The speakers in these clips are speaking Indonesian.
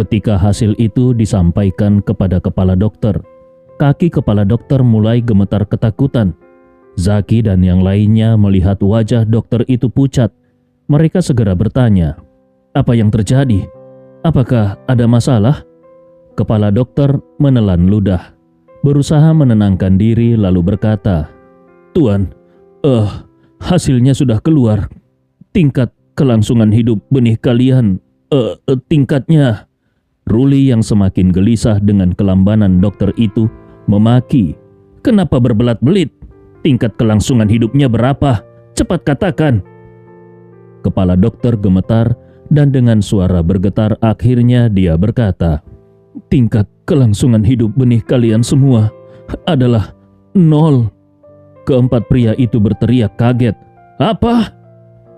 Ketika hasil itu disampaikan kepada kepala dokter, kaki kepala dokter mulai gemetar ketakutan. Zaki dan yang lainnya melihat wajah dokter itu pucat. Mereka segera bertanya, "Apa yang terjadi? Apakah ada masalah?" Kepala dokter menelan ludah, berusaha menenangkan diri lalu berkata, "Tuan, hasilnya sudah keluar. Tingkat kelangsungan hidup benih kalian, tingkatnya..." Ruli yang semakin gelisah dengan kelambanan dokter itu memaki, "Kenapa berbelat-belit? Tingkat kelangsungan hidupnya berapa? Cepat katakan." Kepala dokter gemetar dan dengan suara bergetar akhirnya dia berkata, "Tingkat kelangsungan hidup benih kalian semua adalah 0. Keempat pria itu berteriak kaget. "Apa?"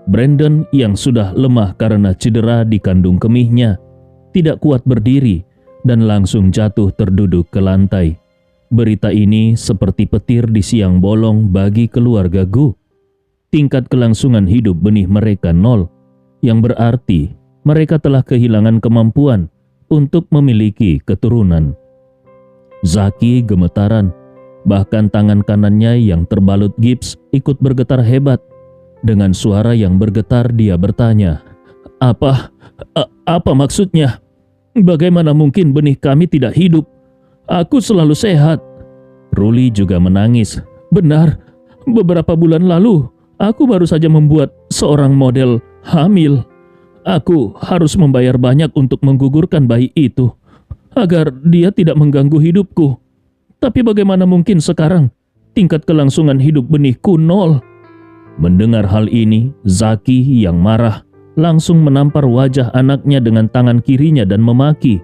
Brandon yang sudah lemah karena cedera di kandung kemihnya tidak kuat berdiri dan langsung jatuh terduduk ke lantai. Berita ini seperti petir di siang bolong bagi keluarga Gu. Tingkat kelangsungan hidup benih mereka 0, yang berarti mereka telah kehilangan kemampuan untuk memiliki keturunan. Zaki gemetaran, bahkan tangan kanannya yang terbalut gips ikut bergetar hebat. Dengan suara yang bergetar dia bertanya, Apa maksudnya? Bagaimana mungkin benih kami tidak hidup? Aku selalu sehat." Ruli juga menangis. "Benar, beberapa bulan lalu aku baru saja membuat seorang model hamil. Aku harus membayar banyak untuk menggugurkan bayi itu agar dia tidak mengganggu hidupku. Tapi bagaimana mungkin sekarang tingkat kelangsungan hidup benihku 0. Mendengar hal ini, Zaki yang marah langsung menampar wajah anaknya dengan tangan kirinya dan memaki,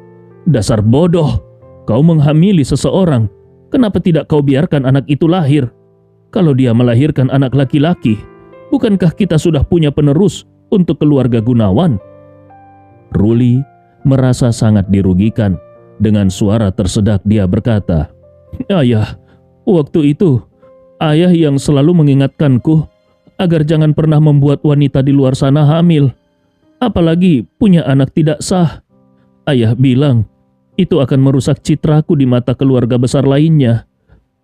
"Dasar bodoh, kau menghamili seseorang. Kenapa tidak kau biarkan anak itu lahir? Kalau dia melahirkan anak laki-laki, bukankah kita sudah punya penerus untuk keluarga Gunawan?" Ruli merasa sangat dirugikan. Dengan suara tersedak dia berkata, "Ayah, waktu itu ayah yang selalu mengingatkanku agar jangan pernah membuat wanita di luar sana hamil. Apalagi punya anak tidak sah. Ayah bilang itu akan merusak citraku di mata keluarga besar lainnya,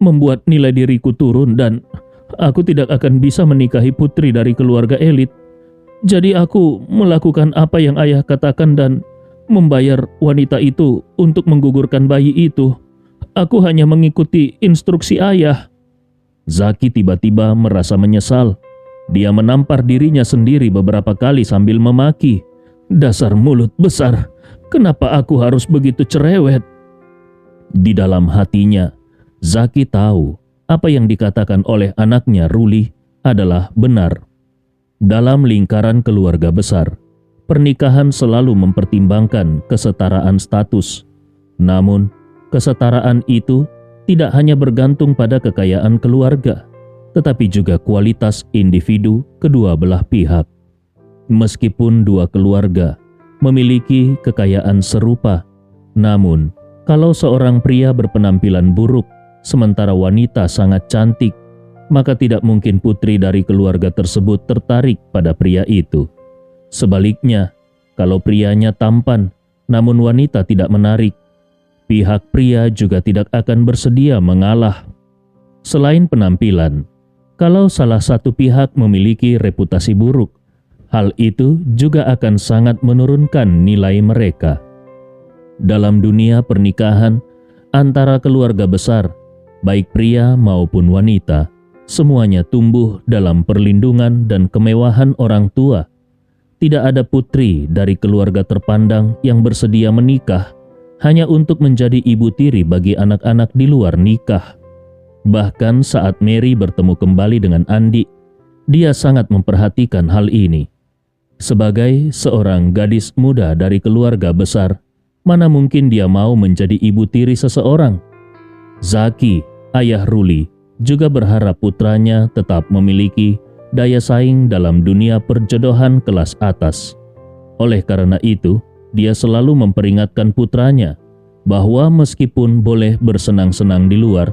membuat nilai diriku turun dan aku tidak akan bisa menikahi putri dari keluarga elit. Jadi aku melakukan apa yang ayah katakan dan membayar wanita itu untuk menggugurkan bayi itu. Aku hanya mengikuti instruksi ayah." Zaki tiba-tiba merasa menyesal. Dia menampar dirinya sendiri beberapa kali sambil memaki, "Dasar mulut besar, kenapa aku harus begitu cerewet?" Di dalam hatinya, Zaki tahu apa yang dikatakan oleh anaknya Ruli adalah benar. Dalam lingkaran keluarga besar, pernikahan selalu mempertimbangkan kesetaraan status. Namun, kesetaraan itu tidak hanya bergantung pada kekayaan keluarga, tetapi juga kualitas individu kedua belah pihak. Meskipun dua keluarga memiliki kekayaan serupa, namun kalau seorang pria berpenampilan buruk sementara wanita sangat cantik, maka tidak mungkin putri dari keluarga tersebut tertarik pada pria itu. Sebaliknya, kalau prianya tampan namun wanita tidak menarik, pihak pria juga tidak akan bersedia mengalah. Selain penampilan, kalau salah satu pihak memiliki reputasi buruk, hal itu juga akan sangat menurunkan nilai mereka. Dalam dunia pernikahan antara keluarga besar, baik pria maupun wanita, semuanya tumbuh dalam perlindungan dan kemewahan orang tua. Tidak ada putri dari keluarga terpandang yang bersedia menikah hanya untuk menjadi ibu tiri bagi anak-anak di luar nikah. Bahkan saat Mary bertemu kembali dengan Andi, dia sangat memperhatikan hal ini. Sebagai seorang gadis muda dari keluarga besar, mana mungkin dia mau menjadi ibu tiri seseorang? Zaki, ayah Ruli, juga berharap putranya tetap memiliki daya saing dalam dunia perjodohan kelas atas. Oleh karena itu, dia selalu memperingatkan putranya bahwa meskipun boleh bersenang-senang di luar,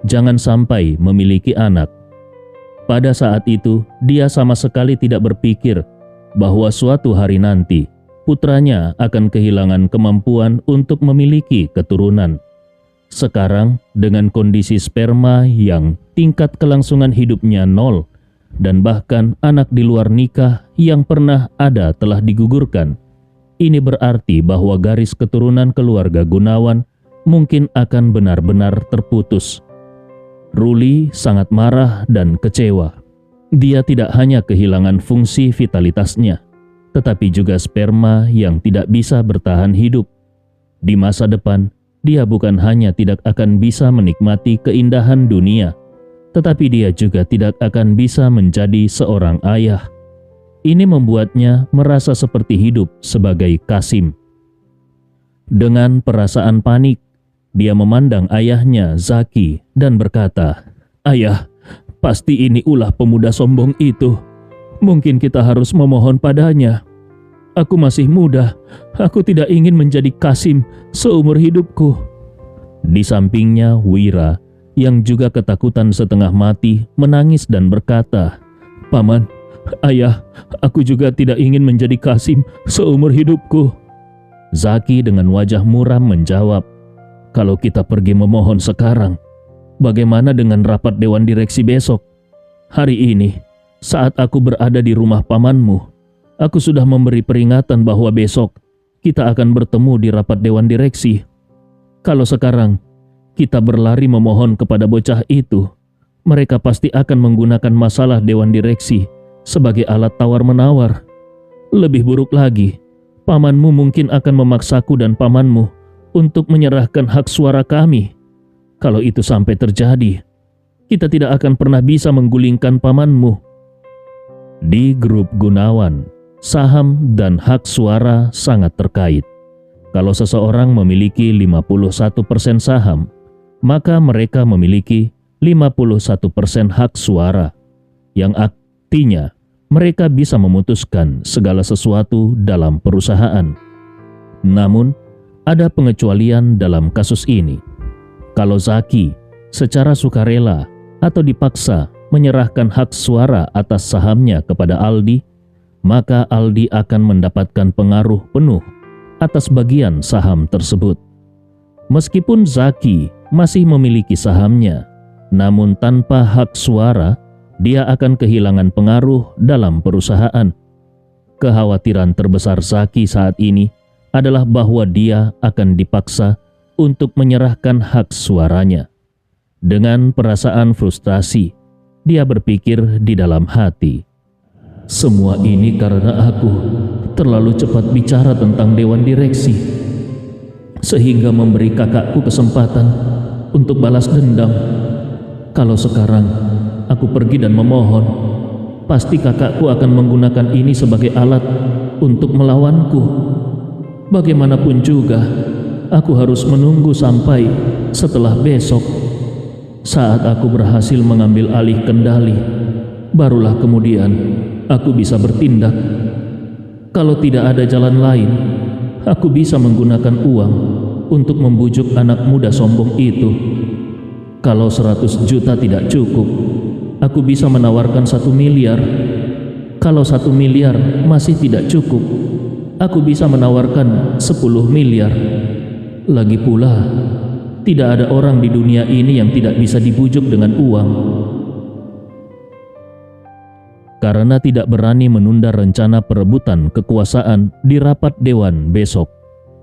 jangan sampai memiliki anak. Pada saat itu, dia sama sekali tidak berpikir bahwa suatu hari nanti putranya akan kehilangan kemampuan untuk memiliki keturunan. Sekarang, dengan kondisi sperma yang tingkat kelangsungan hidupnya 0, dan bahkan anak di luar nikah yang pernah ada telah digugurkan, ini berarti bahwa garis keturunan keluarga Gunawan mungkin akan benar-benar terputus. Ruli sangat marah dan kecewa. Dia tidak hanya kehilangan fungsi vitalitasnya, tetapi juga sperma yang tidak bisa bertahan hidup. Di masa depan, dia bukan hanya tidak akan bisa menikmati keindahan dunia, tetapi dia juga tidak akan bisa menjadi seorang ayah. Ini membuatnya merasa seperti hidup sebagai Kasim. Dengan perasaan panik, dia memandang ayahnya Zaki dan berkata, "Ayah, pasti ini ulah pemuda sombong itu. Mungkin kita harus memohon padanya. Aku masih muda, aku tidak ingin menjadi Kasim seumur hidupku." Di sampingnya Wira, yang juga ketakutan setengah mati, menangis dan berkata, "Paman, ayah, aku juga tidak ingin menjadi Kasim seumur hidupku." Zaki dengan wajah muram menjawab, "Kalau kita pergi memohon sekarang, bagaimana dengan rapat dewan direksi besok? Hari ini, saat aku berada di rumah pamanmu, aku sudah memberi peringatan bahwa besok kita akan bertemu di rapat dewan direksi. Kalau sekarang kita berlari memohon kepada bocah itu, mereka pasti akan menggunakan masalah dewan direksi sebagai alat tawar-menawar. Lebih buruk lagi, pamanmu mungkin akan memaksaku dan pamanmu untuk menyerahkan hak suara kami. Kalau itu sampai terjadi, kita tidak akan pernah bisa menggulingkan pamanmu." Di grup Gunawan, saham dan hak suara sangat terkait. Kalau seseorang memiliki 51% saham, maka mereka memiliki 51% hak suara, yang artinya mereka bisa memutuskan segala sesuatu dalam perusahaan. Namun, ada pengecualian dalam kasus ini. Kalau Zaki secara sukarela atau dipaksa menyerahkan hak suara atas sahamnya kepada Aldi, maka Aldi akan mendapatkan pengaruh penuh atas bagian saham tersebut. Meskipun Zaki masih memiliki sahamnya, namun tanpa hak suara, dia akan kehilangan pengaruh dalam perusahaan. Kekhawatiran terbesar Zaki saat ini adalah bahwa dia akan dipaksa untuk menyerahkan hak suaranya. Dengan perasaan frustasi, dia berpikir di dalam hati, "Semua ini karena aku terlalu cepat bicara tentang dewan direksi, sehingga memberi kakakku kesempatan untuk balas dendam. Kalau sekarang aku pergi dan memohon, pasti kakakku akan menggunakan ini sebagai alat untuk melawanku. Bagaimanapun juga, aku harus menunggu sampai setelah besok. Saat aku berhasil mengambil alih kendali, barulah kemudian aku bisa bertindak. Kalau tidak ada jalan lain, aku bisa menggunakan uang untuk membujuk anak muda sombong itu. Kalau 100 juta tidak cukup, aku bisa menawarkan 1 miliar. Kalau 1 miliar masih tidak cukup, aku bisa menawarkan 10 miliar. Lagi pula, tidak ada orang di dunia ini yang tidak bisa dibujuk dengan uang." Karena tidak berani menunda rencana perebutan kekuasaan di rapat dewan besok,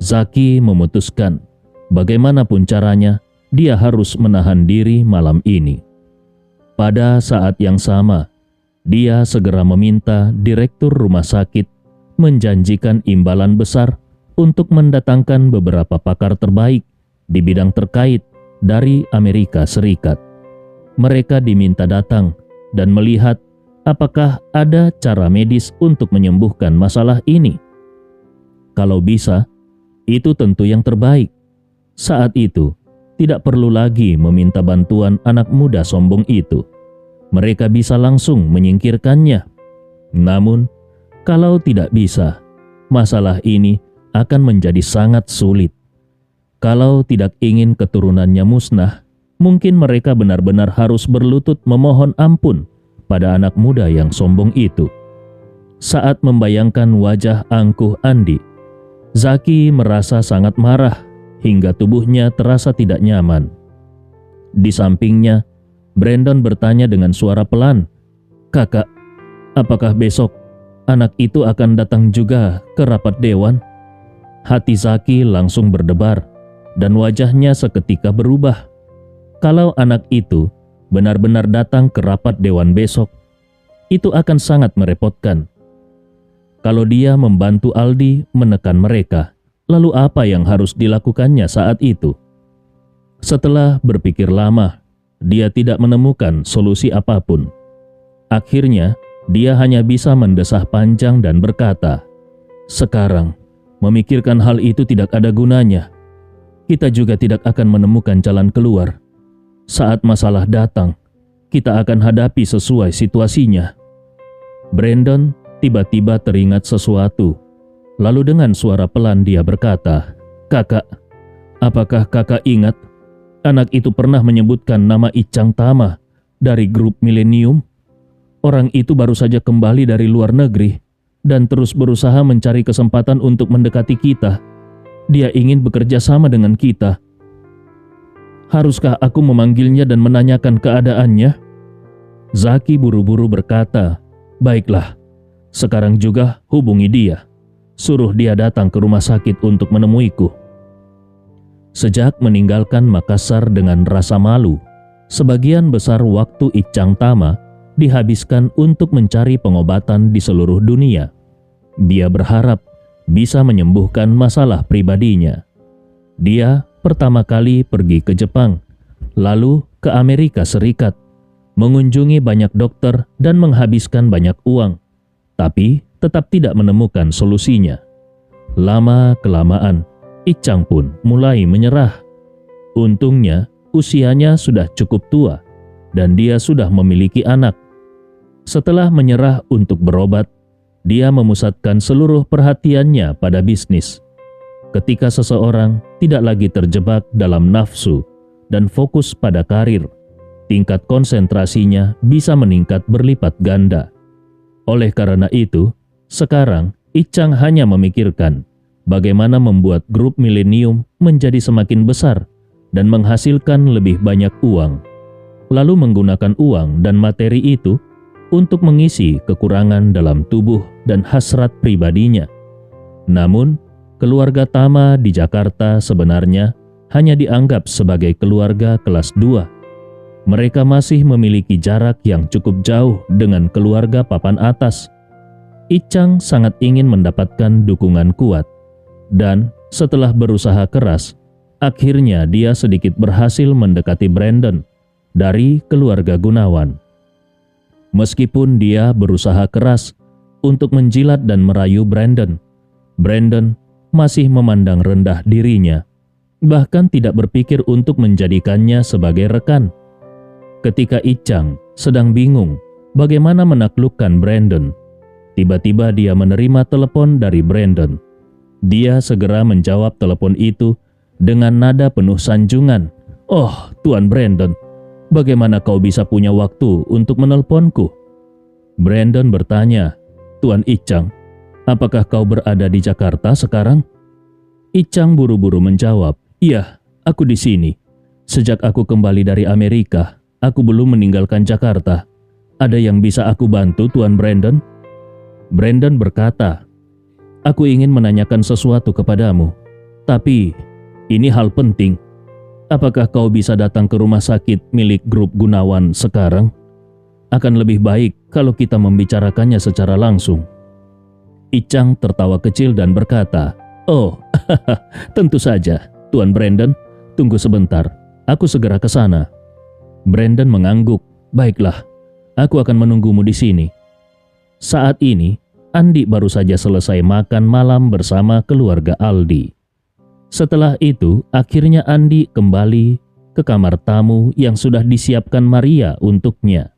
Zaki memutuskan bagaimanapun caranya dia harus menahan diri malam ini. Pada saat yang sama, dia segera meminta direktur rumah sakit menjanjikan imbalan besar untuk mendatangkan beberapa pakar terbaik di bidang terkait dari Amerika Serikat. Mereka diminta datang dan melihat apakah ada cara medis untuk menyembuhkan masalah ini. Kalau bisa, itu tentu yang terbaik. Saat itu, tidak perlu lagi meminta bantuan anak muda sombong itu. Mereka bisa langsung menyingkirkannya. Namun, kalau tidak bisa, masalah ini akan menjadi sangat sulit. Kalau tidak ingin keturunannya musnah, mungkin mereka benar-benar harus berlutut memohon ampun pada anak muda yang sombong itu. Saat membayangkan wajah angkuh Andi Zaki merasa sangat marah hingga tubuhnya terasa tidak nyaman. Di sampingnya, Brandon bertanya dengan suara pelan, "Kakak, apakah besok anak itu akan datang juga ke rapat dewan?" Hati Zaki langsung berdebar dan wajahnya seketika berubah. Kalau anak itu benar-benar datang ke rapat dewan besok, itu akan sangat merepotkan. Kalau dia membantu Aldi menekan mereka, lalu apa yang harus dilakukannya saat itu? Setelah berpikir lama, dia tidak menemukan solusi apapun. Akhirnya, dia hanya bisa mendesah panjang dan berkata, "Sekarang, memikirkan hal itu tidak ada gunanya. Kita juga tidak akan menemukan jalan keluar. Saat masalah datang, kita akan hadapi sesuai situasinya." Brandon tiba-tiba teringat sesuatu. Lalu dengan suara pelan dia berkata, "Kakak, apakah kakak ingat anak itu pernah menyebutkan nama Icang Tama dari grup Millennium? Orang itu baru saja kembali dari luar negeri dan terus berusaha mencari kesempatan untuk mendekati kita. Dia ingin bekerja sama dengan kita. Haruskah aku memanggilnya dan menanyakan keadaannya?" Zaki buru-buru berkata, "Baiklah, sekarang juga hubungi dia. Suruh dia datang ke rumah sakit untuk menemuiku." Sejak meninggalkan Makassar dengan rasa malu, sebagian besar waktu Icang Tama dihabiskan untuk mencari pengobatan di seluruh dunia. Dia berharap bisa menyembuhkan masalah pribadinya. Dia pertama kali pergi ke Jepang, lalu ke Amerika Serikat, mengunjungi banyak dokter dan menghabiskan banyak uang, tapi tetap tidak menemukan solusinya. Lama-kelamaan, Icang pun mulai menyerah. Untungnya, usianya sudah cukup tua dan dia sudah memiliki anak. Setelah menyerah untuk berobat, dia memusatkan seluruh perhatiannya pada bisnis. Ketika seseorang tidak lagi terjebak dalam nafsu dan fokus pada karir, tingkat konsentrasinya bisa meningkat berlipat ganda. Oleh karena itu, sekarang Icang hanya memikirkan bagaimana membuat grup Millennium menjadi semakin besar dan menghasilkan lebih banyak uang, lalu menggunakan uang dan materi itu untuk mengisi kekurangan dalam tubuh dan hasrat pribadinya. Namun, keluarga Tama di Jakarta sebenarnya hanya dianggap sebagai keluarga kelas 2. Mereka masih memiliki jarak yang cukup jauh dengan keluarga papan atas. Icang sangat ingin mendapatkan dukungan kuat, dan setelah berusaha keras, akhirnya dia sedikit berhasil mendekati Brandon dari keluarga Gunawan. Meskipun dia berusaha keras untuk menjilat dan merayu Brandon, Brandon masih memandang rendah dirinya, bahkan tidak berpikir untuk menjadikannya sebagai rekan. Ketika Icang sedang bingung bagaimana menaklukkan Brandon, tiba-tiba dia menerima telepon dari Brandon. Dia segera menjawab telepon itu dengan nada penuh sanjungan. "Oh, Tuan Brandon, bagaimana kau bisa punya waktu untuk menelponku?" Brandon bertanya, "Tuan Icang, apakah kau berada di Jakarta sekarang?" Icang buru-buru menjawab, "Iya, aku di sini. Sejak aku kembali dari Amerika, aku belum meninggalkan Jakarta. Ada yang bisa aku bantu, Tuan Brandon?" Brandon berkata, "Aku ingin menanyakan sesuatu kepadamu, tapi ini hal penting. Apakah kau bisa datang ke rumah sakit milik grup Gunawan sekarang? Akan lebih baik kalau kita membicarakannya secara langsung." Icang tertawa kecil dan berkata, "Oh, tentu saja, Tuan Brandon. Tunggu sebentar, aku segera ke sana." Brandon mengangguk, "Baiklah, aku akan menunggumu di sini." Saat ini, Andi baru saja selesai makan malam bersama keluarga Aldi. Setelah itu, akhirnya Andi kembali ke kamar tamu yang sudah disiapkan Maria untuknya.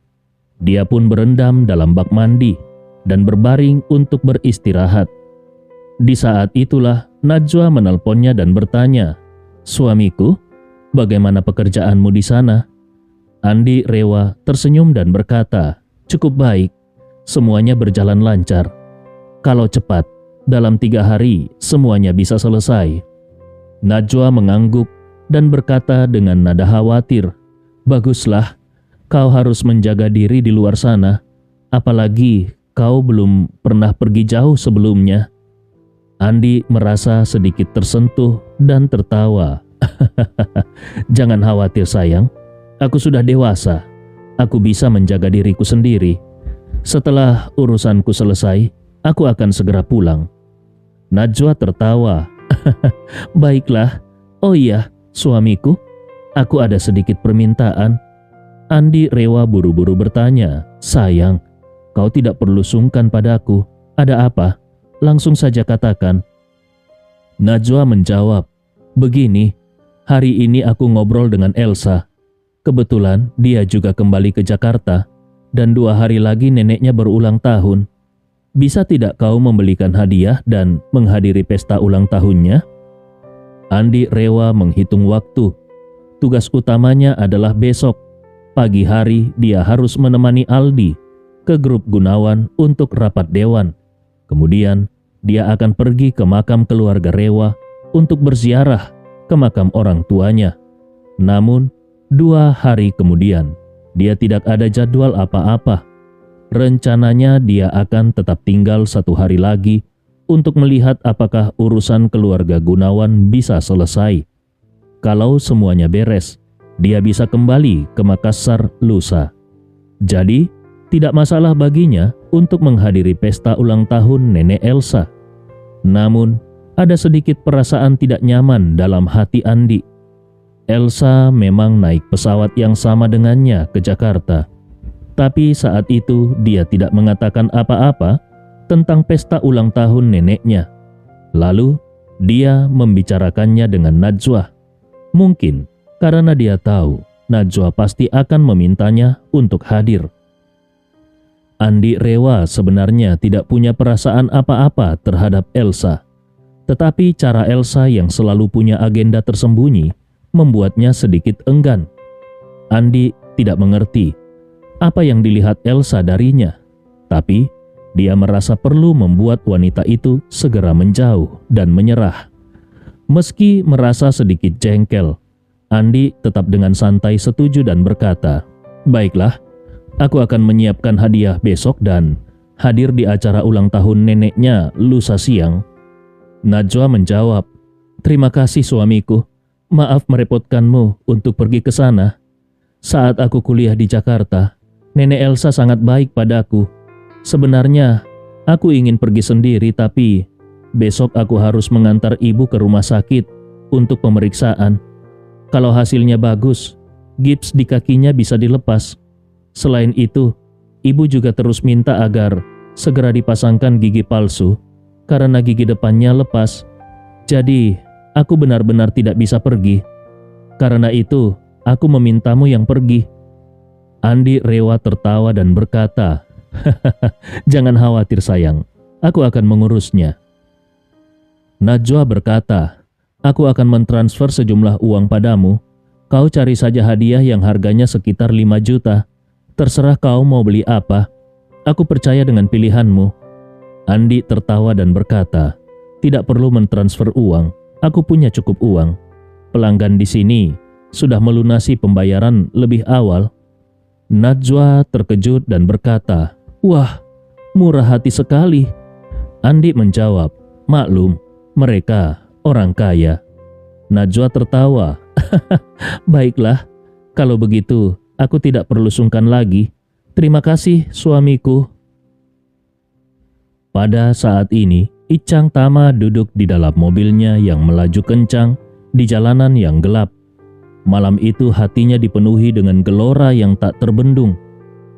Dia pun berendam dalam bak mandi dan berbaring untuk beristirahat. Di saat itulah Najwa menelponnya dan bertanya, "Suamiku, bagaimana pekerjaanmu di sana?" Andi Rewa tersenyum dan berkata, "Cukup baik. Semuanya berjalan lancar. Kalau cepat, Dalam 3 hari semuanya bisa selesai. Najwa mengangguk dan berkata dengan nada khawatir, "Baguslah, kau harus menjaga diri di luar sana. Apalagi kau belum pernah pergi jauh sebelumnya." Andi merasa sedikit tersentuh dan tertawa. "Jangan khawatir sayang, aku sudah dewasa. Aku bisa menjaga diriku sendiri. Setelah urusanku selesai, aku akan segera pulang." Najwa tertawa. "Baiklah. Oh iya, suamiku, aku ada sedikit permintaan." Andi Rewa buru-buru bertanya, "Sayang, kau tidak perlu sungkan padaku. Ada apa? Langsung saja katakan." Najwa menjawab, "Begini, hari ini aku ngobrol dengan Elsa. Kebetulan dia juga kembali ke Jakarta dan 2 hari lagi neneknya berulang tahun. Bisa tidak kau membelikan hadiah dan menghadiri pesta ulang tahunnya?" Andi Rewa menghitung waktu. Tugas utamanya adalah besok. Pagi hari dia harus menemani Aldi ke grup Gunawan untuk rapat dewan. Kemudian dia akan pergi ke makam keluarga Rewa untuk berziarah ke makam orang tuanya. Namun 2 hari kemudian dia tidak ada jadwal apa-apa. Rencananya dia akan tetap tinggal 1 hari lagi untuk melihat apakah urusan keluarga Gunawan bisa selesai. Kalau semuanya beres, dia bisa kembali ke Makassar lusa. Jadi, tidak masalah baginya untuk menghadiri pesta ulang tahun nenek Elsa. Namun, ada sedikit perasaan tidak nyaman dalam hati Andi. Elsa memang naik pesawat yang sama dengannya ke Jakarta. Tapi saat itu dia tidak mengatakan apa-apa tentang pesta ulang tahun neneknya. Lalu dia membicarakannya dengan Najwa. Mungkin karena dia tahu Najwa pasti akan memintanya untuk hadir. Andi Rewa sebenarnya tidak punya perasaan apa-apa terhadap Elsa. Tetapi cara Elsa yang selalu punya agenda tersembunyi membuatnya sedikit enggan. Andi tidak mengerti apa yang dilihat Elsa darinya, tapi dia merasa perlu membuat wanita itu segera menjauh dan menyerah. Meski merasa sedikit jengkel, Andi tetap dengan santai setuju dan berkata, "Baiklah, aku akan menyiapkan hadiah besok dan hadir di acara ulang tahun neneknya lusa siang." Najwa menjawab, "Terima kasih suamiku, maaf merepotkanmu untuk pergi ke sana. Saat aku kuliah di Jakarta, Nenek Elsa sangat baik padaku. Sebenarnya, aku ingin pergi sendiri tapi besok aku harus mengantar ibu ke rumah sakit untuk pemeriksaan. Kalau hasilnya bagus, gips di kakinya bisa dilepas. Selain itu, ibu juga terus minta agar segera dipasangkan gigi palsu karena gigi depannya lepas. Jadi, aku benar-benar tidak bisa pergi. Karena itu, aku memintamu yang pergi." Andi Rewa tertawa dan berkata, "Jangan khawatir sayang, aku akan mengurusnya." Najwa berkata, "Aku akan mentransfer sejumlah uang padamu. Kau cari saja hadiah yang harganya sekitar 5 juta. Terserah kau mau beli apa. Aku percaya dengan pilihanmu." Andi tertawa dan berkata, "Tidak perlu mentransfer uang, aku punya cukup uang. Pelanggan di sini sudah melunasi pembayaran lebih awal." Najwa terkejut dan berkata, "Wah, murah hati sekali." Andi menjawab, "Maklum, mereka orang kaya." Najwa tertawa, "Baiklah, kalau begitu aku tidak perlu sungkan lagi. Terima kasih suamiku." Pada saat ini, Icang Tama duduk di dalam mobilnya yang melaju kencang di jalanan yang gelap. Malam itu hatinya dipenuhi dengan gelora yang tak terbendung.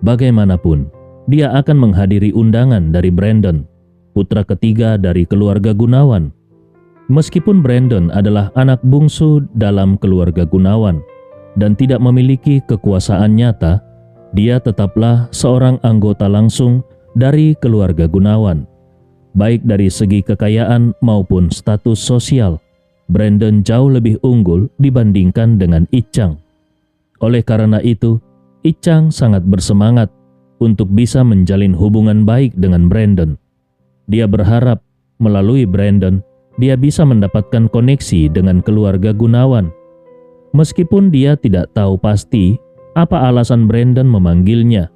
Bagaimanapun, dia akan menghadiri undangan dari Brandon, putra ketiga dari keluarga Gunawan. Meskipun Brandon adalah anak bungsu dalam keluarga Gunawan dan tidak memiliki kekuasaan nyata, dia tetaplah seorang anggota langsung dari keluarga Gunawan. Baik dari segi kekayaan maupun status sosial, Brandon jauh lebih unggul dibandingkan dengan Icang. Oleh karena itu, Icang sangat bersemangat untuk bisa menjalin hubungan baik dengan Brandon. Dia berharap Melalui Brandon, dia bisa mendapatkan koneksi dengan keluarga Gunawan. Meskipun dia tidak tahu pasti apa alasan Brandon memanggilnya,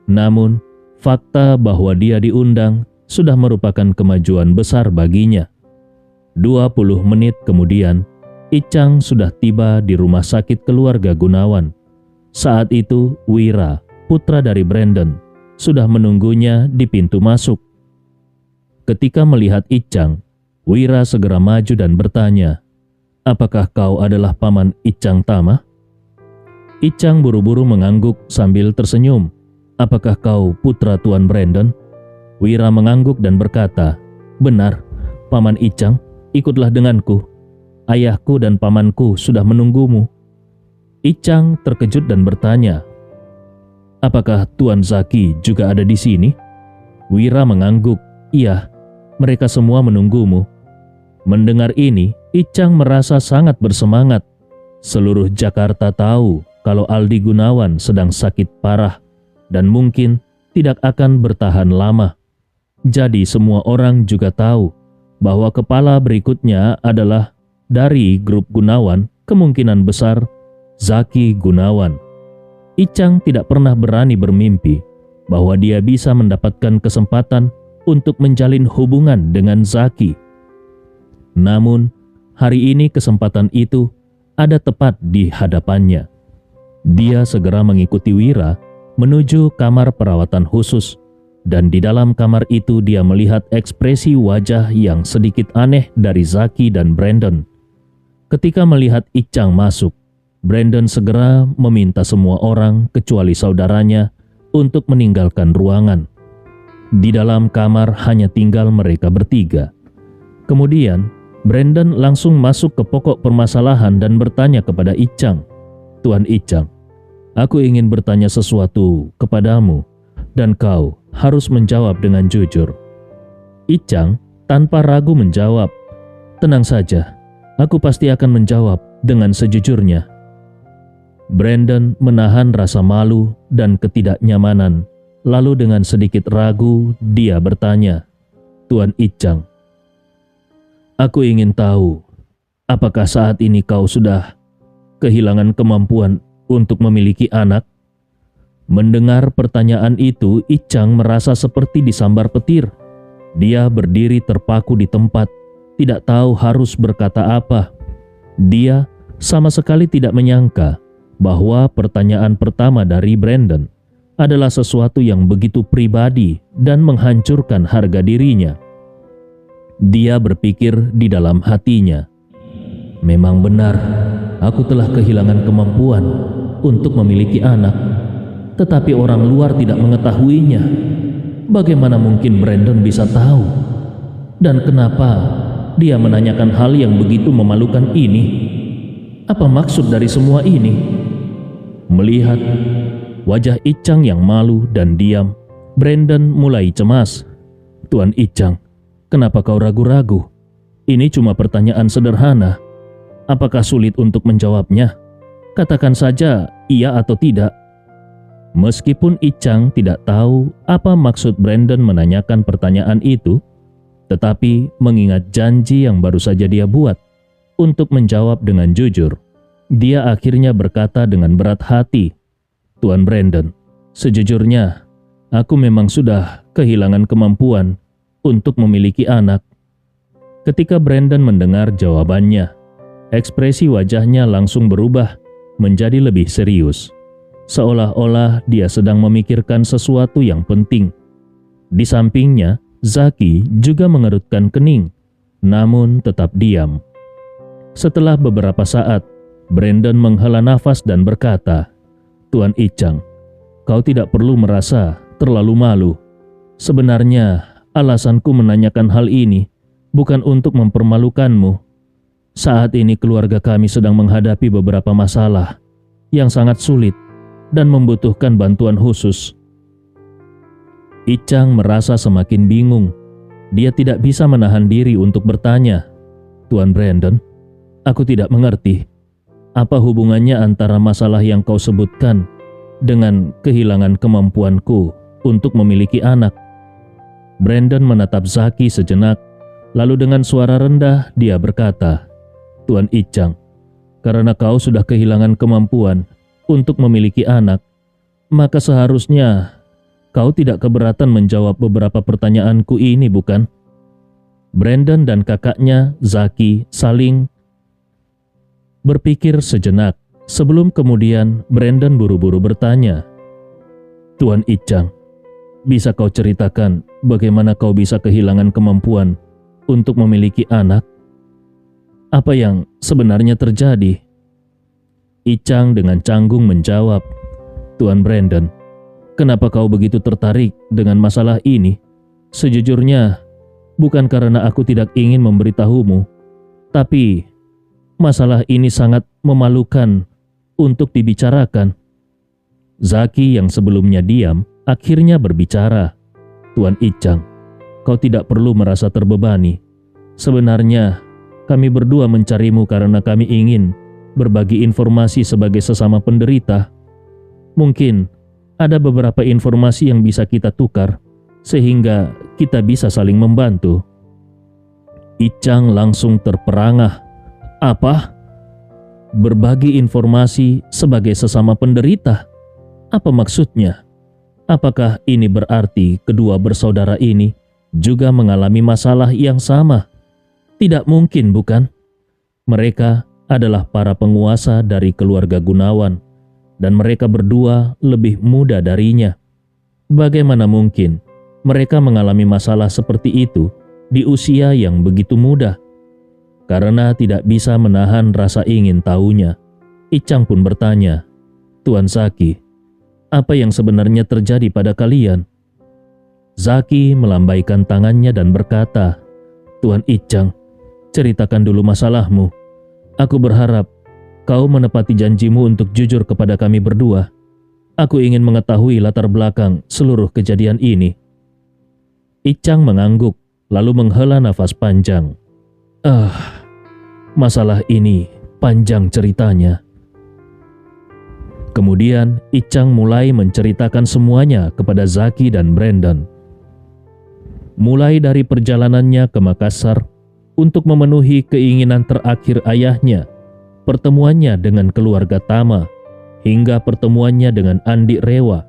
namun fakta bahwa dia diundang sudah merupakan kemajuan besar baginya. 20 menit kemudian, Icang sudah tiba di rumah sakit keluarga Gunawan. Saat itu, Wira, putra dari Brandon, sudah menunggunya di pintu masuk. Ketika melihat Icang, Wira segera maju dan bertanya, "Apakah kau adalah paman Icang Tama?" Icang buru-buru mengangguk sambil tersenyum. "Apakah kau putra Tuan Brandon?" Wira mengangguk dan berkata, "Benar, Paman Icang, ikutlah denganku. Ayahku dan pamanku sudah menunggumu." Icang terkejut dan bertanya, "Apakah Tuan Zaki juga ada di sini?" Wira mengangguk, "Iya, mereka semua menunggumu." Mendengar ini, Icang merasa sangat bersemangat. Seluruh Jakarta tahu kalau Aldi Gunawan sedang sakit parah dan mungkin tidak akan bertahan lama. Jadi semua orang juga tahu bahwa kepala berikutnya adalah dari grup Gunawan, kemungkinan besar Zaki Gunawan. Icang tidak pernah berani bermimpi bahwa dia bisa mendapatkan kesempatan untuk menjalin hubungan dengan Zaki. Namun, hari ini kesempatan itu ada tepat di hadapannya. Dia segera mengikuti Wira menuju kamar perawatan khusus, dan di dalam kamar itu dia melihat ekspresi wajah yang sedikit aneh dari Zaki dan Brandon. Ketika melihat Icang masuk, Brandon segera meminta semua orang kecuali saudaranya untuk meninggalkan ruangan. Di dalam kamar hanya tinggal mereka bertiga. Kemudian, Brandon langsung masuk ke pokok permasalahan dan bertanya kepada Icang, "Tuan Icang, aku ingin bertanya sesuatu kepadamu dan kau harus menjawab dengan jujur." Icang tanpa ragu menjawab, "Tenang saja, aku pasti akan menjawab dengan sejujurnya." Brandon menahan rasa malu dan ketidaknyamanan, lalu dengan sedikit ragu dia bertanya, "Tuan Icang, aku ingin tahu, apakah saat ini kau sudah kehilangan kemampuan untuk memiliki anak?" Mendengar pertanyaan itu, Icang merasa seperti disambar petir. Dia berdiri terpaku di tempat, tidak tahu harus berkata apa. Dia sama sekali tidak menyangka bahwa pertanyaan pertama dari Brandon adalah sesuatu yang begitu pribadi dan menghancurkan harga dirinya. Dia berpikir di dalam hatinya, "Memang benar, aku telah kehilangan kemampuan untuk memiliki anak, tetapi orang luar tidak mengetahuinya. Bagaimana mungkin Brandon bisa tahu? Dan kenapa dia menanyakan hal yang begitu memalukan ini? Apa maksud dari semua ini?" Melihat wajah Icang yang malu dan diam, Brandon mulai cemas. "Tuan Icang, kenapa kau ragu-ragu? Ini cuma pertanyaan sederhana. Apakah sulit untuk menjawabnya? Katakan saja iya atau tidak." Meskipun Icang tidak tahu apa maksud Brandon menanyakan pertanyaan itu, tetapi mengingat janji yang baru saja dia buat untuk menjawab dengan jujur, dia akhirnya berkata dengan berat hati, "Tuan Brandon, sejujurnya aku memang sudah kehilangan kemampuan untuk memiliki anak." Ketika Brandon mendengar jawabannya, ekspresi wajahnya langsung berubah menjadi lebih serius, seolah-olah dia sedang memikirkan sesuatu yang penting. Di sampingnya, Zaki juga mengerutkan kening, namun tetap diam. Setelah beberapa saat, Brandon menghela nafas dan berkata, "Tuan Icang, kau tidak perlu merasa terlalu malu. Sebenarnya alasanku menanyakan hal ini bukan untuk mempermalukanmu. Saat ini keluarga kami sedang menghadapi beberapa masalah yang sangat sulit dan membutuhkan bantuan khusus." Icang merasa semakin bingung. Dia tidak bisa menahan diri untuk bertanya, "Tuan Brandon, aku tidak mengerti. Apa hubungannya antara masalah yang kau sebutkan dengan kehilangan kemampuanku untuk memiliki anak?" Brandon menatap Zaki sejenak, Lalu dengan suara rendah dia berkata, "Tuan Icang, karena kau sudah kehilangan kemampuan untuk memiliki anak, maka seharusnya kau tidak keberatan menjawab beberapa pertanyaanku ini, bukan?" Brandon dan kakaknya, Zaki, saling berpikir sejenak. Sebelum kemudian Brandon buru-buru bertanya, "Tuan Icang, bisa kau ceritakan bagaimana kau bisa kehilangan kemampuan untuk memiliki anak? Apa yang sebenarnya terjadi?" Icang dengan canggung menjawab, "Tuan Brandon, kenapa kau begitu tertarik dengan masalah ini? Sejujurnya, bukan karena aku tidak ingin memberitahumu, tapi masalah ini sangat memalukan untuk dibicarakan." Zaki yang sebelumnya diam akhirnya berbicara, "Tuan Icang, kau tidak perlu merasa terbebani. Sebenarnya kami berdua mencarimu karena kami ingin berbagi informasi sebagai sesama penderita. Mungkin ada beberapa informasi yang bisa kita tukar sehingga kita bisa saling membantu." Icang langsung terperangah. "Apa? Berbagi informasi sebagai sesama penderita? Apa maksudnya? Apakah ini berarti kedua bersaudara ini juga mengalami masalah yang sama? Tidak mungkin, bukan? Mereka adalah para penguasa dari keluarga Gunawan, dan mereka berdua lebih muda darinya. Bagaimana mungkin mereka mengalami masalah seperti itu di usia yang begitu muda?" Karena tidak bisa menahan rasa ingin tahunya, Icang pun bertanya, "Tuan Zaki, apa yang sebenarnya terjadi pada kalian?" Zaki melambaikan tangannya dan berkata, "Tuan Icang, ceritakan dulu masalahmu. Aku berharap kau menepati janjimu untuk jujur kepada kami berdua. Aku ingin mengetahui latar belakang seluruh kejadian ini." Icang mengangguk, lalu menghela nafas panjang. Masalah ini panjang ceritanya." Kemudian Icang mulai menceritakan semuanya kepada Zaki dan Brandon. Mulai dari perjalanannya ke Makassar untuk memenuhi keinginan terakhir ayahnya, pertemuannya dengan keluarga Tama, hingga pertemuannya dengan Andi Rewa,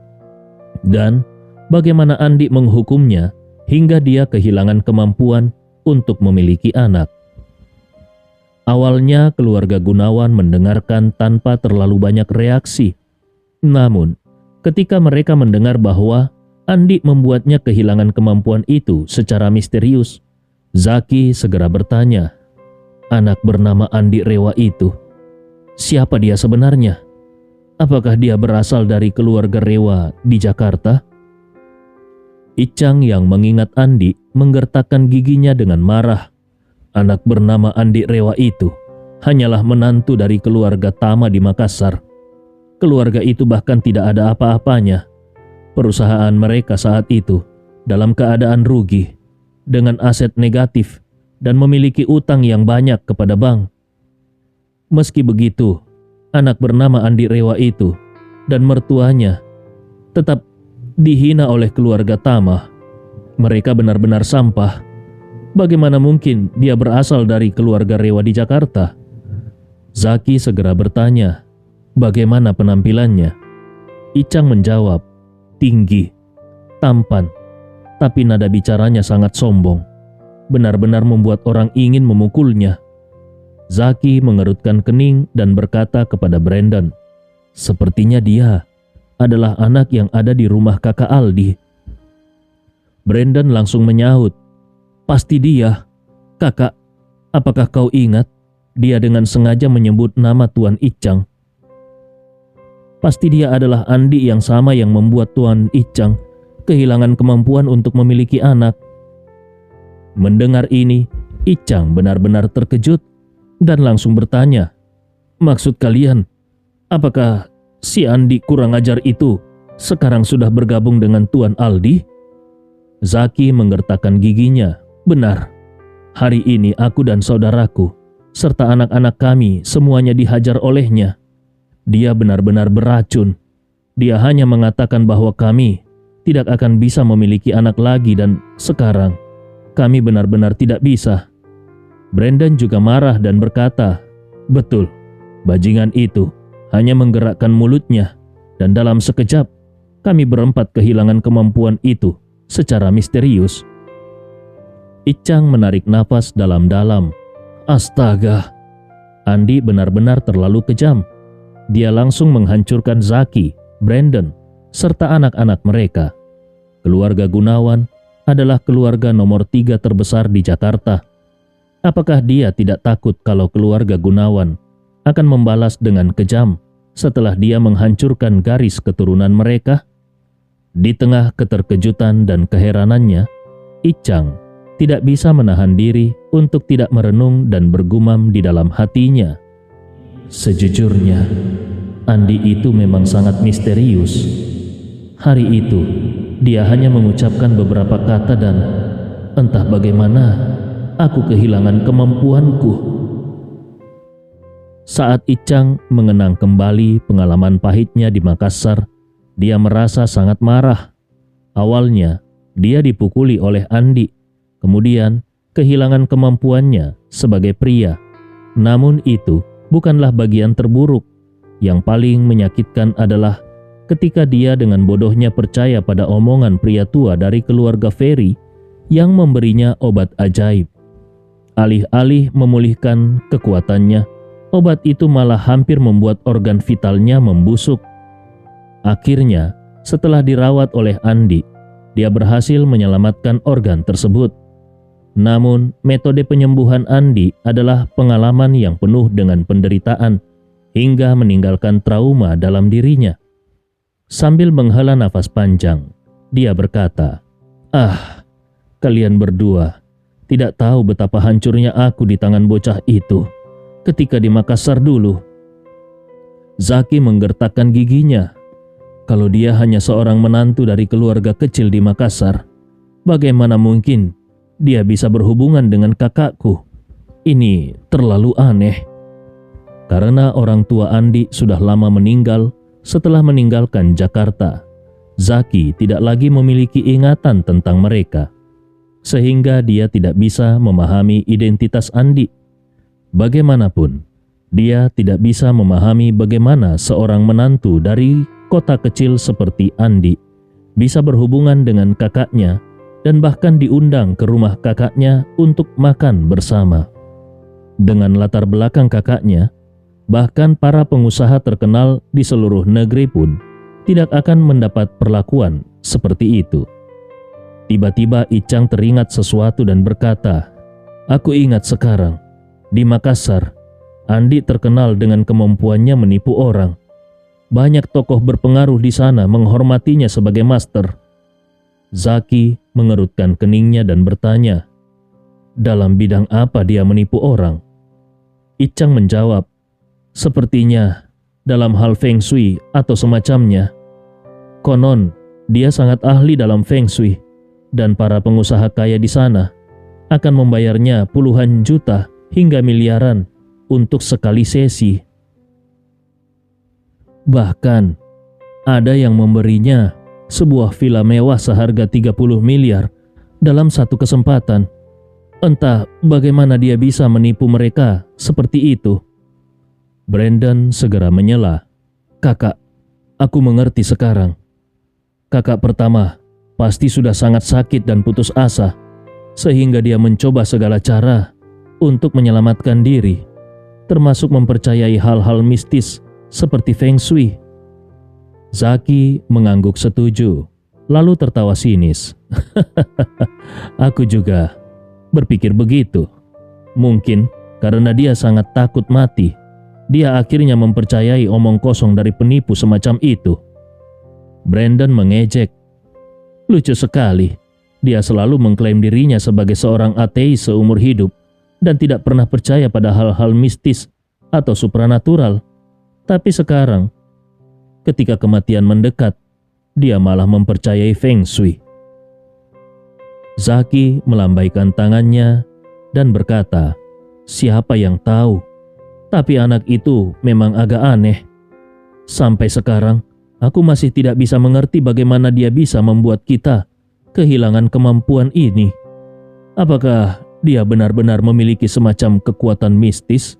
dan bagaimana Andi menghukumnya hingga dia kehilangan kemampuan untuk memiliki anak. Awalnya keluarga Gunawan mendengarkan tanpa terlalu banyak reaksi. Namun, ketika mereka mendengar bahwa Andi membuatnya kehilangan kemampuan itu secara misterius, Zaki segera bertanya, "Anak bernama Andi Rewa itu, siapa dia sebenarnya? Apakah dia berasal dari keluarga Rewa di Jakarta?" Icang yang mengingat Andi menggertakkan giginya dengan marah. Anak bernama Andi Rewa itu hanyalah menantu dari keluarga Tama di Makassar. Keluarga itu bahkan tidak ada apa-apanya. Perusahaan mereka saat itu dalam keadaan rugi, dengan aset negatif dan memiliki utang yang banyak kepada bank. Meski begitu, anak bernama Andi Rewa itu dan mertuanya tetap dihina oleh keluarga Tama. Mereka benar-benar sampah. Bagaimana mungkin dia berasal dari keluarga Rewa di Jakarta? Zaki segera bertanya, "Bagaimana penampilannya?" Icang menjawab, "Tinggi, tampan, tapi nada bicaranya sangat sombong. Benar-benar membuat orang ingin memukulnya." Zaki mengerutkan kening dan berkata kepada Brandon, "Sepertinya dia adalah anak yang ada di rumah kakak Aldi." Brandon langsung menyahut, "Pasti dia. Kakak, apakah kau ingat dia dengan sengaja menyebut nama Tuan Icang? Pasti dia adalah Andi yang sama yang membuat Tuan Icang kehilangan kemampuan untuk memiliki anak." Mendengar ini, Icang benar-benar terkejut dan langsung bertanya, "Maksud kalian, apakah si Andi kurang ajar itu sekarang sudah bergabung dengan Tuan Aldi?" Zaki menggertakkan giginya. "Benar, hari ini aku dan saudaraku serta anak-anak kami semuanya dihajar olehnya. Dia benar-benar beracun. Dia hanya mengatakan bahwa kami tidak akan bisa memiliki anak lagi dan sekarang kami benar-benar tidak bisa." Brandon juga marah dan berkata, "Betul, bajingan itu hanya menggerakkan mulutnya dan dalam sekejap kami berempat kehilangan kemampuan itu secara misterius." Ichang menarik nafas dalam-dalam. Astaga, Andi benar-benar terlalu kejam. Dia langsung menghancurkan Zaki, Brandon, serta anak-anak mereka. Keluarga Gunawan adalah keluarga nomor 3 terbesar di Jakarta. Apakah dia tidak takut kalau keluarga Gunawan akan membalas dengan kejam setelah dia menghancurkan garis keturunan mereka? Di tengah keterkejutan dan keheranannya, Ichang tidak bisa menahan diri untuk tidak merenung dan bergumam di dalam hatinya. Sejujurnya, Andi itu memang sangat misterius. Hari itu, dia hanya mengucapkan beberapa kata dan entah bagaimana aku kehilangan kemampuanku. Saat Ichang mengenang kembali pengalaman pahitnya di Makassar, dia merasa sangat marah. Awalnya, dia dipukuli oleh Andi, kemudian kehilangan kemampuannya sebagai pria. Namun itu bukanlah bagian terburuk. Yang paling menyakitkan adalah ketika dia dengan bodohnya percaya pada omongan pria tua dari keluarga Ferry yang memberinya obat ajaib. Alih-alih memulihkan kekuatannya, obat itu malah hampir membuat organ vitalnya membusuk. Akhirnya, setelah dirawat oleh Andi, dia berhasil menyelamatkan organ tersebut. Namun, metode penyembuhan Andi adalah pengalaman yang penuh dengan penderitaan hingga meninggalkan trauma dalam dirinya. Sambil menghela nafas panjang, dia berkata, kalian berdua tidak tahu betapa hancurnya aku di tangan bocah itu ketika di Makassar dulu." Zaki menggertakkan giginya. Kalau dia hanya seorang menantu dari keluarga kecil di Makassar, bagaimana mungkin dia bisa berhubungan dengan kakakku? Ini terlalu aneh. Karena orang tua Andi sudah lama meninggal setelah meninggalkan Jakarta, Zaki tidak lagi memiliki ingatan tentang mereka, sehingga dia tidak bisa memahami identitas Andi. Bagaimanapun, dia tidak bisa memahami bagaimana seorang menantu dari kota kecil seperti Andi bisa berhubungan dengan kakaknya dan bahkan diundang ke rumah kakaknya untuk makan bersama. Dengan latar belakang kakaknya, bahkan para pengusaha terkenal di seluruh negeri pun tidak akan mendapat perlakuan seperti itu. Tiba-tiba Ichang teringat sesuatu dan berkata, "Aku ingat sekarang, di Makassar, Andi terkenal dengan kemampuannya menipu orang. Banyak tokoh berpengaruh di sana menghormatinya sebagai master." Zaki mengerutkan keningnya dan bertanya, "Dalam bidang apa dia menipu orang?" Ichang menjawab, "Sepertinya dalam hal Feng Shui atau semacamnya. Konon, dia sangat ahli dalam Feng Shui, dan para pengusaha kaya di sana akan membayarnya puluhan juta hingga miliaran untuk sekali sesi. Bahkan, ada yang memberinya sebuah villa mewah seharga 30 miliar dalam satu kesempatan. Entah bagaimana dia bisa menipu mereka seperti itu." Brandon segera menyela, "Kakak, aku mengerti sekarang. Kakak pertama pasti sudah sangat sakit dan putus asa, sehingga dia mencoba segala cara untuk menyelamatkan diri, termasuk mempercayai hal-hal mistis seperti Feng Shui." Zaki mengangguk setuju, lalu tertawa sinis. "Aku juga berpikir begitu. Mungkin karena dia sangat takut mati, dia akhirnya mempercayai omong kosong dari penipu semacam itu." Brandon mengejek. Lucu sekali, dia selalu mengklaim dirinya sebagai seorang ateis seumur hidup dan tidak pernah percaya pada hal-hal mistis atau supranatural. Tapi sekarang, ketika kematian mendekat, dia malah mempercayai Feng Shui. Zaki melambaikan tangannya dan berkata, "Siapa yang tahu? Tapi anak itu memang agak aneh. Sampai sekarang, aku masih tidak bisa mengerti bagaimana dia bisa membuat kita kehilangan kemampuan ini." Apakah dia benar-benar memiliki semacam kekuatan mistis?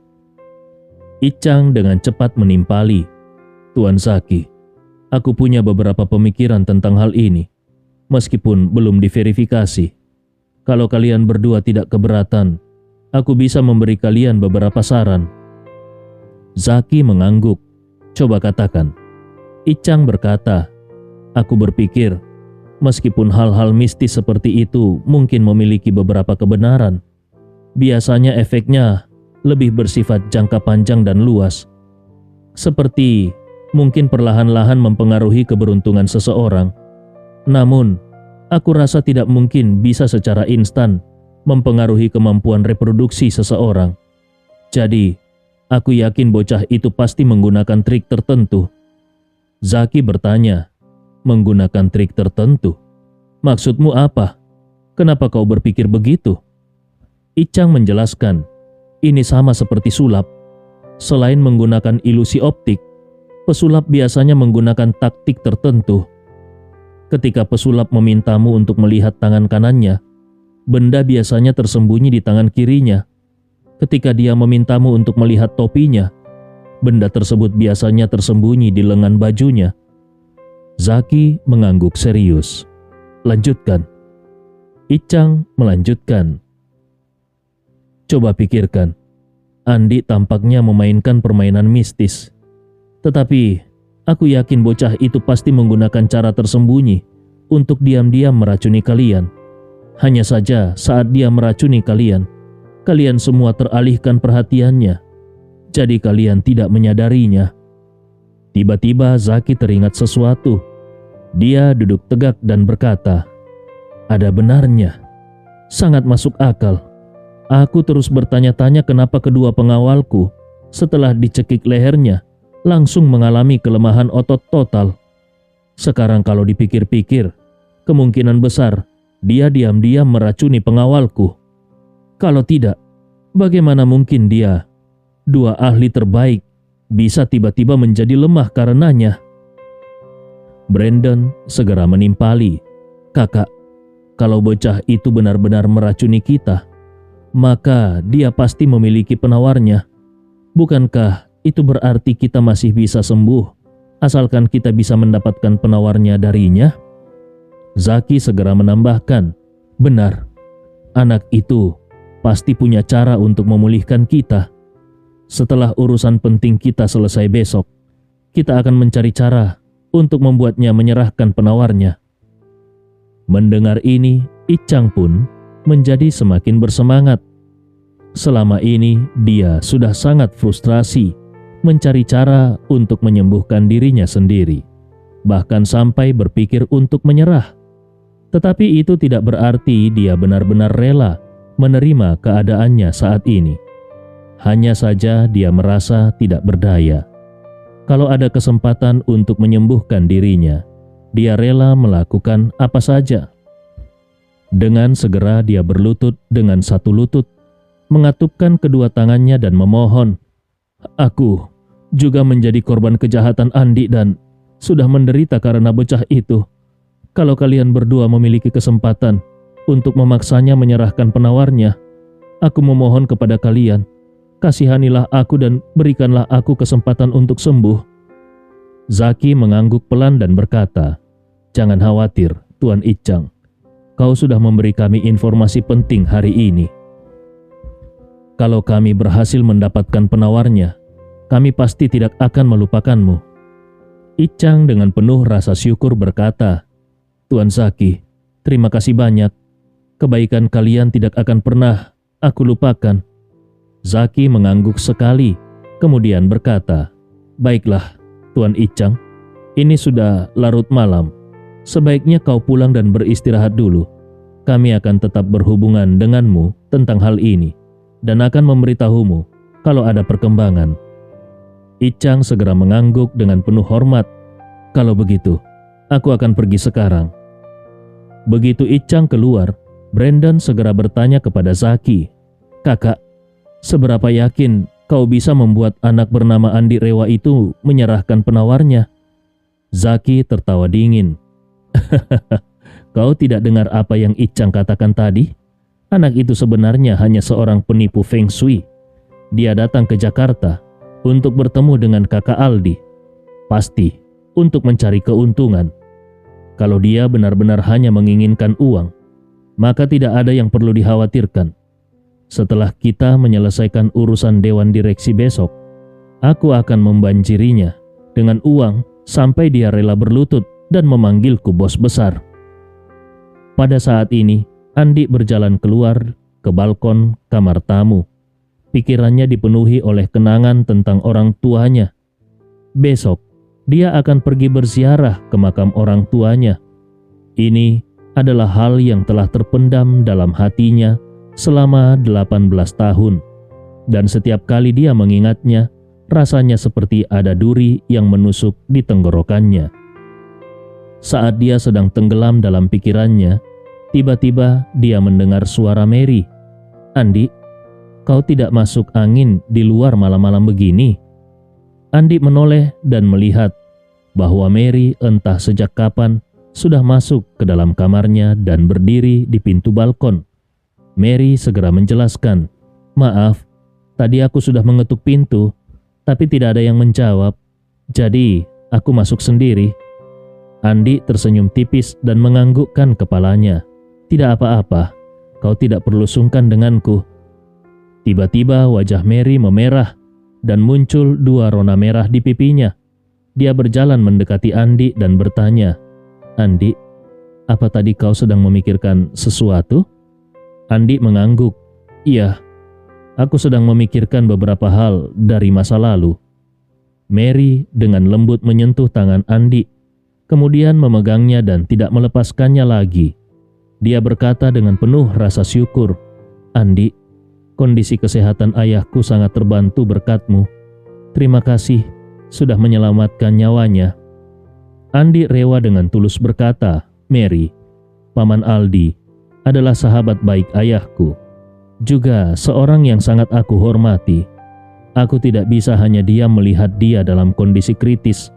Icang dengan cepat menimpali. Tuan Zaki, aku punya beberapa pemikiran tentang hal ini, meskipun belum diverifikasi. Kalau kalian berdua tidak keberatan, aku bisa memberi kalian beberapa saran. Zaki mengangguk. Coba katakan. Icang berkata, aku berpikir, meskipun hal-hal mistis seperti itu mungkin memiliki beberapa kebenaran, biasanya efeknya lebih bersifat jangka panjang dan luas. Seperti mungkin perlahan-lahan mempengaruhi keberuntungan seseorang. Namun, aku rasa tidak mungkin bisa secara instan mempengaruhi kemampuan reproduksi seseorang. Jadi, aku yakin bocah itu pasti menggunakan trik tertentu. Zaki bertanya, menggunakan trik tertentu? Maksudmu apa? Kenapa kau berpikir begitu? Icang menjelaskan, ini sama seperti sulap. Selain menggunakan ilusi optik, pesulap biasanya menggunakan taktik tertentu. Ketika pesulap memintamu untuk melihat tangan kanannya, benda biasanya tersembunyi di tangan kirinya. Ketika dia memintamu untuk melihat topinya, benda tersebut biasanya tersembunyi di lengan bajunya. Zaki mengangguk serius. Lanjutkan. Icang melanjutkan. Coba pikirkan, Andi tampaknya memainkan permainan mistis. Tetapi, aku yakin bocah itu pasti menggunakan cara tersembunyi untuk diam-diam meracuni kalian. Hanya saja saat dia meracuni kalian, kalian semua teralihkan perhatiannya. Jadi kalian tidak menyadarinya. Tiba-tiba Zaki teringat sesuatu. Dia duduk tegak dan berkata, ada benarnya. Sangat masuk akal. Aku terus bertanya-tanya kenapa kedua pengawalku setelah dicekik lehernya langsung mengalami kelemahan otot total. Sekarang kalau dipikir-pikir, kemungkinan besar dia diam-diam meracuni pengawalku. Kalau tidak, bagaimana mungkin dia, dua ahli terbaik, bisa tiba-tiba menjadi lemah karenanya? Brandon segera menimpali. Kakak, kalau bocah itu benar-benar meracuni kita, maka dia pasti memiliki penawarnya. Bukankah itu berarti kita masih bisa sembuh, asalkan kita bisa mendapatkan penawarnya darinya? Zaki segera menambahkan, benar, anak itu pasti punya cara untuk memulihkan kita. Setelah urusan penting kita selesai besok, kita akan mencari cara untuk membuatnya menyerahkan penawarnya. Mendengar ini, Icang pun menjadi semakin bersemangat. Selama ini dia sudah sangat frustrasi mencari cara untuk menyembuhkan dirinya sendiri, bahkan sampai berpikir untuk menyerah. Tetapi itu tidak berarti dia benar-benar rela menerima keadaannya saat ini. Hanya saja dia merasa tidak berdaya. Kalau ada kesempatan untuk menyembuhkan dirinya, dia rela melakukan apa saja. Dengan segera dia berlutut dengan satu lutut, mengatupkan kedua tangannya dan memohon, aku juga menjadi korban kejahatan Andi dan sudah menderita karena bocah itu. Kalau kalian berdua memiliki kesempatan untuk memaksanya menyerahkan penawarnya, aku memohon kepada kalian, kasihanilah aku dan berikanlah aku kesempatan untuk sembuh. Zaki mengangguk pelan dan berkata, jangan khawatir, Tuan Icang. Kau sudah memberi kami informasi penting hari ini. Kalau kami berhasil mendapatkan penawarnya, kami pasti tidak akan melupakanmu. Icang dengan penuh rasa syukur berkata, Tuan Zaki, terima kasih banyak. Kebaikan kalian tidak akan pernah aku lupakan. Zaki mengangguk sekali, kemudian berkata, baiklah, Tuan Icang, ini sudah larut malam. Sebaiknya kau pulang dan beristirahat dulu. Kami akan tetap berhubungan denganmu tentang hal ini dan akan memberitahumu kalau ada perkembangan. Icang segera mengangguk dengan penuh hormat. Kalau begitu, aku akan pergi sekarang. Begitu Icang keluar, Brandon segera bertanya kepada Zaki, kakak, seberapa yakin kau bisa membuat anak bernama Andi Rewa itu menyerahkan penawarnya? Zaki tertawa dingin. Kau tidak dengar apa yang Icang katakan tadi? Anak itu sebenarnya hanya seorang penipu Feng Shui. Dia datang ke Jakarta untuk bertemu dengan kakak Aldi. Pasti untuk mencari keuntungan. Kalau dia benar-benar hanya menginginkan uang, maka tidak ada yang perlu dikhawatirkan. Setelah kita menyelesaikan urusan dewan direksi besok, aku akan membanjirinya dengan uang sampai dia rela berlutut dan memanggilku bos besar. Pada saat ini, Andi berjalan keluar ke balkon kamar tamu. Pikirannya dipenuhi oleh kenangan tentang orang tuanya. Besok, dia akan pergi berziarah ke makam orang tuanya. Ini adalah hal yang telah terpendam dalam hatinya selama 18 tahun. Dan setiap kali dia mengingatnya, rasanya seperti ada duri yang menusuk di tenggorokannya. Saat dia sedang tenggelam dalam pikirannya, tiba-tiba dia mendengar suara Mary. "Andi, kau tidak masuk angin di luar malam-malam begini?" Andi menoleh dan melihat bahwa Mary entah sejak kapan sudah masuk ke dalam kamarnya dan berdiri di pintu balkon. Mary segera menjelaskan, "Maaf, tadi aku sudah mengetuk pintu, tapi tidak ada yang menjawab. Jadi, aku masuk sendiri." Andi tersenyum tipis dan menganggukkan kepalanya. "Tidak apa-apa, kau tidak perlu sungkan denganku." Tiba-tiba wajah Mary memerah dan muncul 2 rona merah di pipinya. Dia berjalan mendekati Andi dan bertanya, "Andi, apa tadi kau sedang memikirkan sesuatu?" Andi mengangguk. "Iya, aku sedang memikirkan beberapa hal dari masa lalu." Mary dengan lembut menyentuh tangan Andi, kemudian memegangnya dan tidak melepaskannya lagi. Dia berkata dengan penuh rasa syukur, "Andi, kondisi kesehatan ayahku sangat terbantu berkatmu. Terima kasih sudah menyelamatkan nyawanya." Andi rela dengan tulus berkata, "Mary, Paman Aldi adalah sahabat baik ayahku, juga seorang yang sangat aku hormati. Aku tidak bisa hanya diam melihat dia dalam kondisi kritis.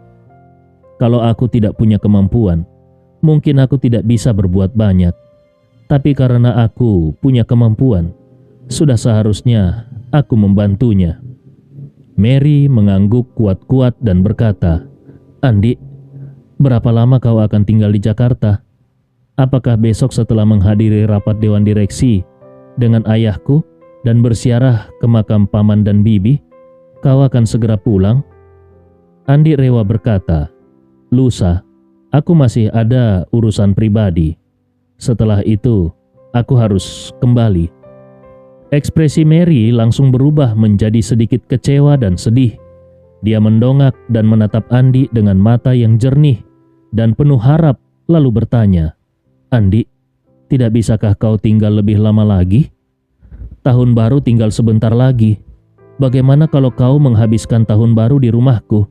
Kalau aku tidak punya kemampuan, mungkin aku tidak bisa berbuat banyak. Tapi karena aku punya kemampuan, sudah seharusnya aku membantunya." Mary mengangguk kuat-kuat dan berkata, "Andi, berapa lama kau akan tinggal di Jakarta? Apakah besok setelah menghadiri rapat dewan direksi dengan ayahku dan bersiarah ke makam paman dan bibi, kau akan segera pulang?" Andi rela berkata, "Lusa, aku masih ada urusan pribadi. Setelah itu, aku harus kembali." Ekspresi Mary langsung berubah menjadi sedikit kecewa dan sedih. Dia mendongak dan menatap Andi dengan mata yang jernih dan penuh harap, lalu bertanya, "Andi, tidak bisakah kau tinggal lebih lama lagi? Tahun baru tinggal sebentar lagi. Bagaimana kalau kau menghabiskan tahun baru di rumahku?"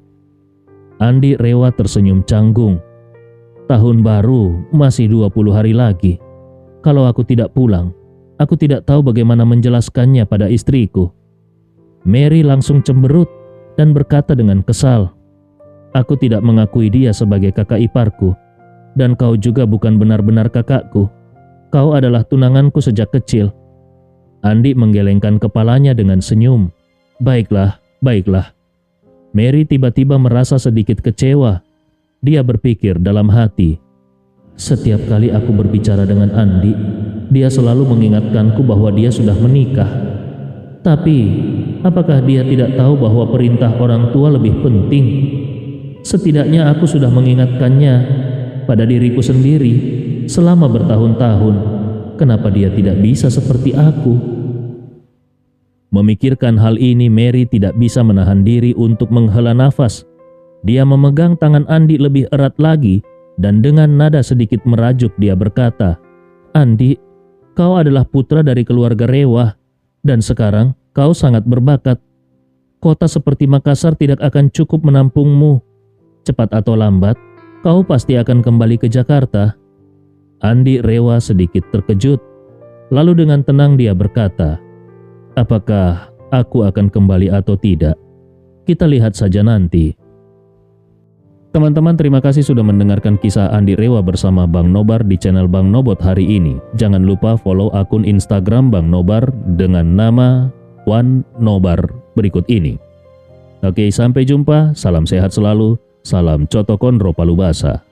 Andi rela tersenyum canggung. "Tahun baru masih 20 hari lagi. Kalau aku tidak pulang, aku tidak tahu bagaimana menjelaskannya pada istriku." Mary langsung cemberut dan berkata dengan kesal, "Aku tidak mengakui dia sebagai kakak iparku, dan kau juga bukan benar-benar kakakku. Kau adalah tunanganku sejak kecil." Andi menggelengkan kepalanya dengan senyum. "Baiklah, baiklah." Mary tiba-tiba merasa sedikit kecewa. Dia berpikir dalam hati, "Setiap kali aku berbicara dengan Andi, dia selalu mengingatkanku bahwa dia sudah menikah. Tapi, apakah dia tidak tahu bahwa perintah orang tua lebih penting? Setidaknya aku sudah mengingatkannya pada diriku sendiri selama bertahun-tahun. Kenapa dia tidak bisa seperti aku?" Memikirkan hal ini, Mary tidak bisa menahan diri untuk menghela nafas. Dia memegang tangan Andi lebih erat lagi dan dengan nada sedikit merajuk dia berkata, "Andi, kau adalah putra dari keluarga Rewa dan sekarang kau sangat berbakat. Kota seperti Makassar tidak akan cukup menampungmu. Cepat atau lambat, kau pasti akan kembali ke Jakarta." Andi Rewa sedikit terkejut. Lalu dengan tenang dia berkata, "Apakah aku akan kembali atau tidak? Kita lihat saja nanti." Teman-teman, terima kasih sudah mendengarkan kisah Andi Rewa bersama Bang Nobar di channel Bang Nobot hari ini. Jangan lupa follow akun Instagram Bang Nobar dengan nama Wan Nobar berikut ini. Oke, sampai jumpa. Salam sehat selalu. Salam Cotokon Ropalubasa.